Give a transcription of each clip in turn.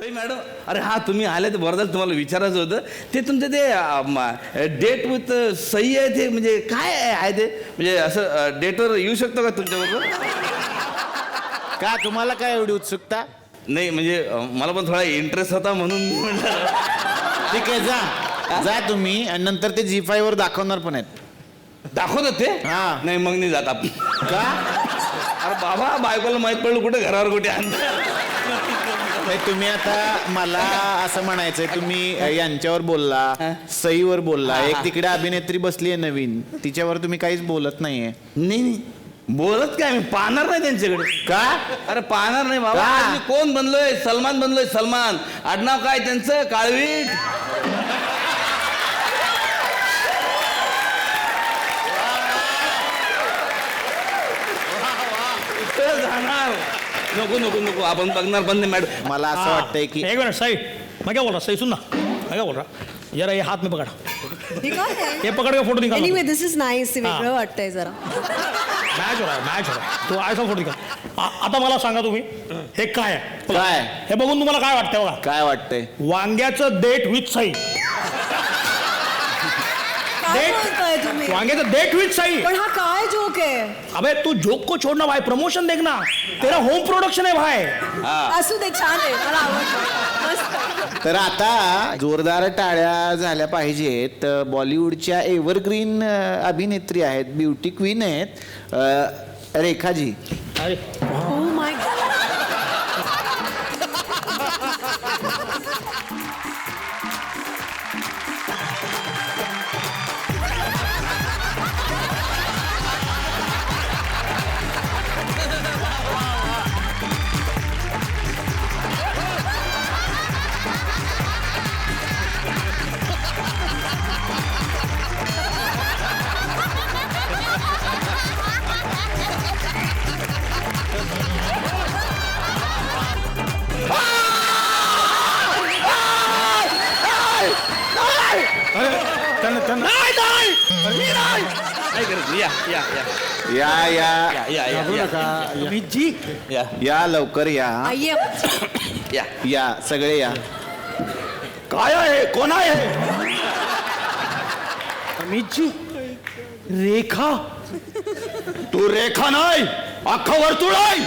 Sai madam, अरे हा तुम्ही आले तर बरं झालं, तुम्हाला विचारायचं होतं ते तुमचं ते डेट विथ सई आहे ते म्हणजे काय आहे ते म्हणजे असं डेटवर येऊ शकतो का तुमच्याबरोबर? का तुम्हाला काय एवढी उत्सुकता? नाही म्हणजे मला पण थोडा इंटरेस्ट होता म्हणून मी म्हटलं. ठीक आहे, जा तुम्ही आणि नंतर ते Zee5 वर दाखवणार पण आहेत. दाखवतात ते? हा. नाही मग नाही जात आपण. का? अरे बाबा बायकोला माहित पडलं कुठे घरावर कुठे आणलं. नाही, तुम्ही आता मला असं म्हणायचंय, तुम्ही यांच्यावर बोलला, सईवर बोलला, एक तिकडे अभिनेत्री बसली आहे नवीन, तिच्यावर तुम्ही काहीच बोलत नाहीये. नाही बोलत काय, मी पाहणार नाही त्यांच्याकडे. का? अरे पाहणार नाही बाबा. का? मी कोण बनलोय? सलमान बनलोय. सलमान. आडनाव काय त्यांचं? काळवीट. जाणार. नको नको नको, आपण बघणार पण नाही मॅडम. मला असं वाटतंय की एक मिनट सही, मैं क्या बोल रहा सही सुनना, मैं क्या बोल रहा, जरा ये हाथ में पकड़, हे काय आहे? ये पकड़ के फोटो निकाल. Anyway this is nice. हा. वेगळं वाटतंय जरा. मॅच हो रहा है तो ऐसा फोटो निकाल. आता मला सांगा तुम्ही हे काय आहे? काय? हे बघून तुम्हाला काय वाटतंय बघा. काय वाटतंय? वांग्याचं डेट विथ सई. काय बोलताय तुम्ही? वांग्याचं डेट विथ सई. पण हा काय जोक आहे? अबे तू जोक को छोड़ना भाई, प्रमोशन देखना, तेरा होम प्रोडक्शन है भाई. असू दे, छान आहे, मला आवडलं. मस्त. तर आता जोरदार टाळ्या झाल्या पाहिजेत. बॉलिवूडच्या एव्हरग्रीन अभिनेत्री आहेत, ब्युटी क्वीन आहेत, रेखाजी. अरे Oh my God. काय करत? या या या या या या या या अमित जी, या या लवकर या. आइए. या. या सगळे या. काय आहे? कोण आहे? अमित जी, रेखा. तू रेखा नाही, अख्खा वर्तुळ आहे.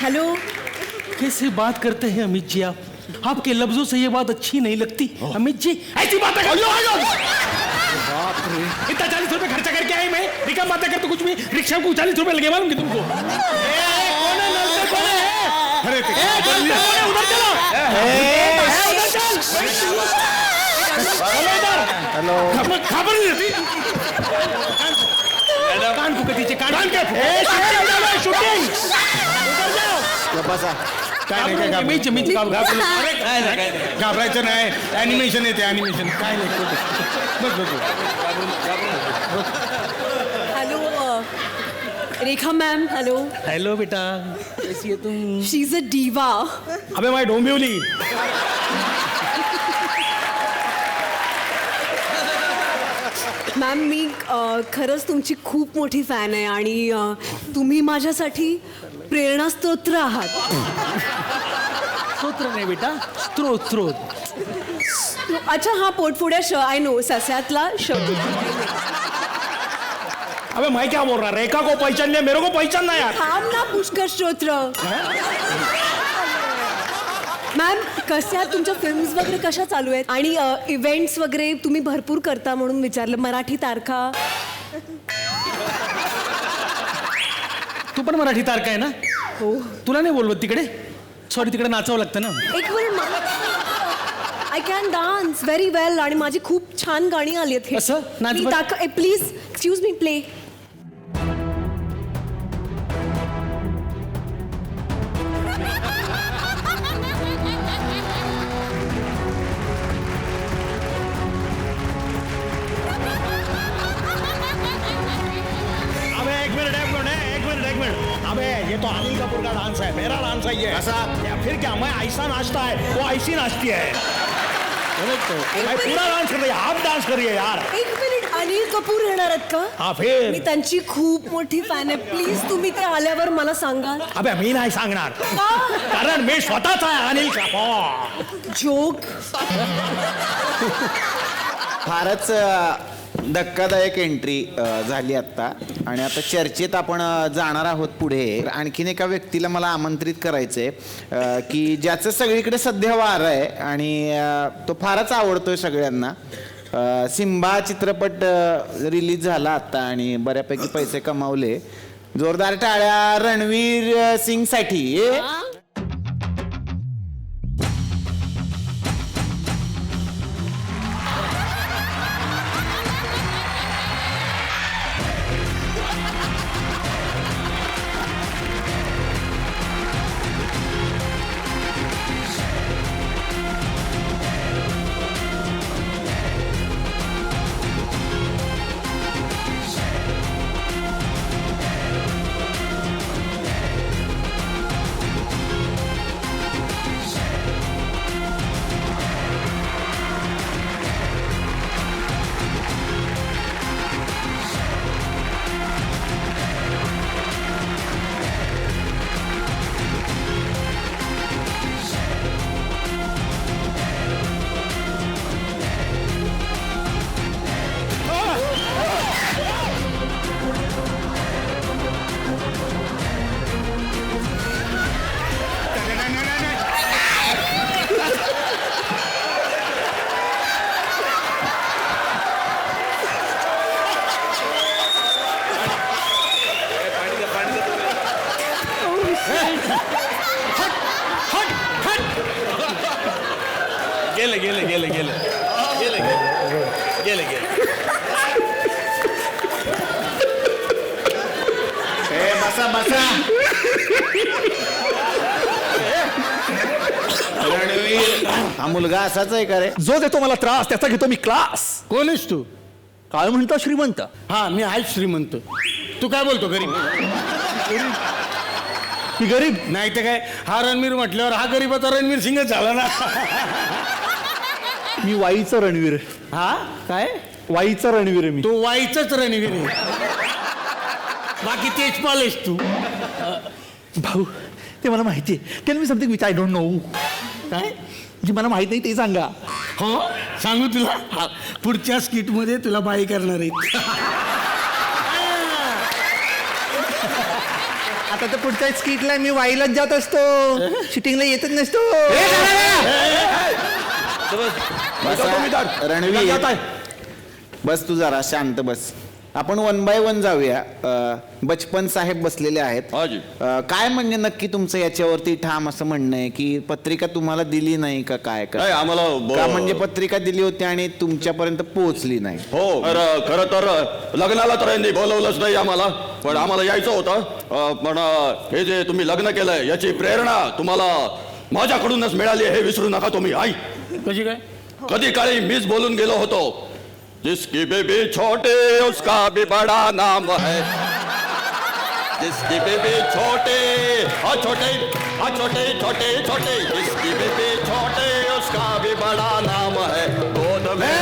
हेलो. कैसे बात करते हैं अमित जी आप? आपके लफ्जों से ये बात अच्छी नहीं लगती अमित जी. ऐसी बातें कर. बाप रे, इतना 40 रुपए खर्चा करके आए मैं, निकम बातें करते कुछ भी. रिक्शा को 40 रुपए लगे मालूम कि तुमको? कौन है नल पे कौन है? अरे उधर चलो. उधर चल. हॅलो. खबर नहीं रहती. कान को कटीचे कान के शूटिंग. उधर जाओ. बसा. काय नाही काय मीच घाबरायचं नाही. ॲनिमेशन येते ॲनिमेशन. काय नाही. बस बस हेलो. रेखा मैम. हेलो. हेलो बेटा, कैसी है तुम? शी इज अ डीवा. अबे भाई डोंबिवली. मॅम मी खरंच तुमची खूप मोठी फॅन आहे आणि तुम्ही माझ्यासाठी प्रेरणास्त्रोत्र आहात. स्तोत्र नाही बेटा, स्त्रोत स्त्रोत. अच्छा हा पोटफोड्या श आय नो सस्यातला श. अबे मैं क्या बोल रहा, रेखा को पहचान लिया, मेरे को पहचानना यार. थांब ना पुष्कर स्तोत्र. मॅम कशा तुमच्या फिल्म्स वगैरे कशा चालू आहेत आणि इव्हेंट्स वगैरे तुम्ही भरपूर करता म्हणून विचारलं. मराठी तारखा. तू पण मराठी तारखा आहे ना? हो. तुला नाही बोलवत तिकडे? सॉरी, तिकडे नाचावं लागतं ना. एक minute. I can dance very well आणि माझी खूप छान गाणी आली आहेत. कसं? नाच बरं. Please excuse me play. अबे एक मिनट. अबे ये तो अनिल कपूर का डांस है, मेरा डांस है ये. ऐसा? या फिर क्या, मैं ऐसा नाचता है, वो ऐसी नाचती है. मैं पूरा डांस कर रही है, आप डांस करिए यार. एक मिनिट. अनिल कपूर येणार आहेत का? हा फिर मी त्यांची खूप मोठी फॅन आहे. प्लीज तुम्ही ते आल्यावर मला सांगाल. अबे मी नाही सांगणार का? कारण मी स्वतःच आहे अनिल कपूर. जोक. फारच धक्कादायक एंट्री झाली आत्ता आणि आता चर्चेत आपण जाणार आहोत पुढे. आणखीन एका व्यक्तीला मला आमंत्रित करायचंय की ज्याचं सगळीकडे सध्या वार आहे आणि तो फारच आवडतोय सगळ्यांना. सिम्बा चित्रपट रिलीज झाला आत्ता आणि बऱ्यापैकी पैसे कमावले. जोरदार टाळ्या रणवीर सिंगसाठी. गेले गेले गेले गेले गेले गेले गेले. बसा बसा. रणवीर हा मुलगा असाच आहे का रे? जो देतो मला त्रास त्याचा घेतो मी क्लास. कोण आहेस तू? काय म्हणतो श्रीमंत? हा मी आहे श्रीमंत. तू काय बोलतो गरीब? मी गरीब नाही तर काय, हा रणवीर म्हटल्यावर हा गरीबाचा रणवीर सिंगच झाला ना. मी वाईचा रणवीर. हा काय? वाईचा रणवीर आहे मी. तू वाईचाच रणवीर आहे. बाकी तेच पालेस तू. भाऊ ते मला माहिती आहे. Tell me something which I don't know. काय? जी मला माहित नाही ते सांगा. हो सांगू तुला. हा, पुढच्या स्किट मध्ये तुला बाई करणार आहे. आता तर पुढच्या स्किटला मी वाईलाच जात असतो, शूटिंगला येतच नसतो. बसा. रणवीर बस तू जरा शांत बस. आपण 1 बाय 1 जाऊया. बचपन साहेब बसलेले आहेत. काय म्हणजे नक्की तुमचं याच्यावरती ठाम असं म्हणणं आहे की पत्रिका तुम्हाला दिली नाही का? काय नाही, आम्हाला का म्हणजे पत्रिका दिली होती आणि तुमच्यापर्यंत पोहोचली नाही? हो खरं तर लग्नाला तर यांनी बोलवलंच नाही आम्हाला, पण आम्हाला यायचं होतं. पण हे जे तुम्ही लग्न केलंय याची प्रेरणा तुम्हाला माझ्याकडूनच मिळाली हे विसरू नका तुम्ही. आई कशी काय? कधी काळी मीच बोलून गेलो होतो, जिसकी बेबी छोटे उसका भी बड़ा नाम है. जिसकी बेबी छोटे छोटे छोटे छोटे छोटे जिसकी बेबी छोटे उसका भी बड़ा नाम है. गोद में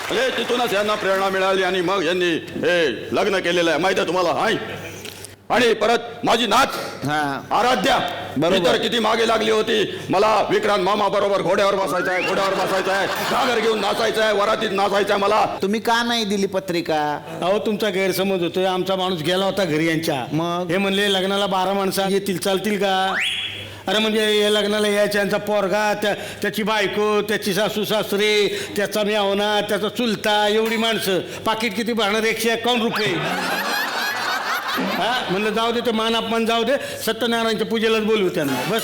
अरे तिथूनच यांना प्रेरणा मिळाली आणि मग यांनी हे लग्न केलेलं आहे. माहिती आहे तुम्हाला? आई आणि परत माझी नात आराध्या मी तर किती मागे लागली होती. मला विक्रांत मामा बरोबर घोड्यावर बसायचं आहे, घागर घेऊन नाचायचं आहे, वरातीत नाचायचं आहे मला. तुम्ही का नाही दिली पत्रिका? अहो तुमचा गैरसमज होतोय. आमचा माणूस गेला होता घरी यांच्या. मग? हे म्हणले लग्नाला 12 माणसं येतील, चालतील का? अरे म्हणजे या लग्नाला यायच्या यांचा पोरगा, त्याची बायको, त्याची सासू सासरे, त्याचा मेवना, त्याचा चुलता, एवढी माणसं. पाकिट किती भरणार? 151 रुपये. हा म्हणलं जाऊ दे, ते मान अपमान जाऊ दे, सत्यनारायणच्या पूजेलाच बोलू त्यांना बस.